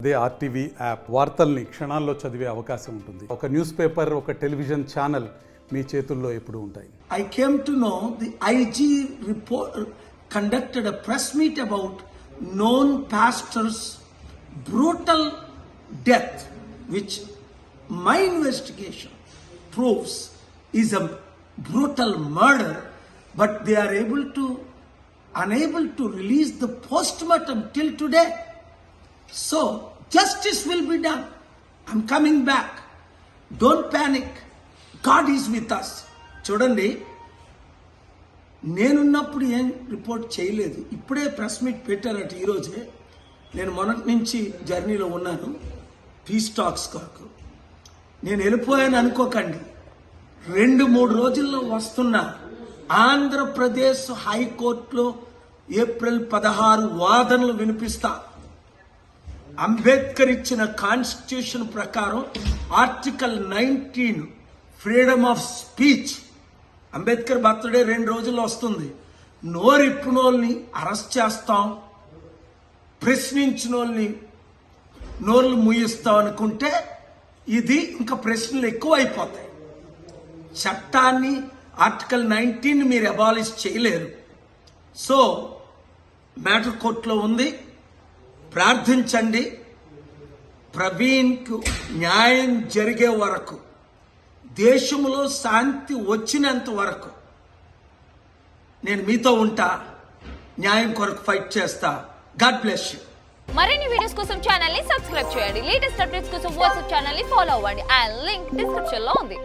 అదే RTV app వార్తల్ని క్షణాల్లో చదివే అవకాశం ఉంటుంది. ఒక న్యూస్ పేపర్, ఒక టెలివిజన్ ఛానల్ మీ చేతుల్లో ఎప్పుడూ ఉంటాయి. I came to know the IG report conducted a press meet about known pastor's brutal death, which my investigation proves is a brutal murder, but they are unable to release the postmortem till today. So justice will be done. I'm coming back. Don't panic. God is with us. చూడండి, నేనున్నప్పుడు ఏం report చేయలేదు. ఇప్పుడే press meet పెట్టారట ఈరోజే. నేను మొన్నటి నుంచి జర్నీలో ఉన్నాను పీస్ టాక్స్ కొరకు. నేను వెళ్ళిపోయాను అనుకోకండి. 2-3 రోజుల్లో వస్తున్నా. ఆంధ్రప్రదేశ్ హైకోర్టులో ఏప్రిల్ 16 వాదనలు వినిపిస్తా. అంబేద్కర్ ఇచ్చిన కాన్స్టిట్యూషన్ ప్రకారం article 19 freedom of speech. Ambedkar birthday 2 రోజుల్లో వస్తుంది. నోరిప్పునోళ్ళని అరెస్ట్ చేస్తాం, ప్రశ్నించినోళ్ళని నోర్లు ముయిస్తాం అనుకుంటే ఇది ఇంకా ప్రశ్నలు ఎక్కువ అయిపోతాయి. చట్టాన్ని ఆర్టికల్ 19 మీరు అబాలిష్ చేయలేరు. సో మ్యాటర్ కోర్టులో ఉంది. ప్రార్థించండి. ప్రవీణ్కు న్యాయం జరిగే వరకు, దేశంలో శాంతి వచ్చినంత వరకు నేను మీతో ఉంటా. న్యాయం కొరకు ఫైట్ చేస్తా. God bless you. మరిన్ని వీడియోస్ కోసం ఛానల్ ని సబ్స్క్రైబ్ చేయండి. లేటెస్ట్ అప్డేట్స్ కోసం వాట్సాప్ ఛానల్ ని ఫాలో అవ్వండి. ఆ లింక్ డిస్క్రిప్షన్ లో ఉంది.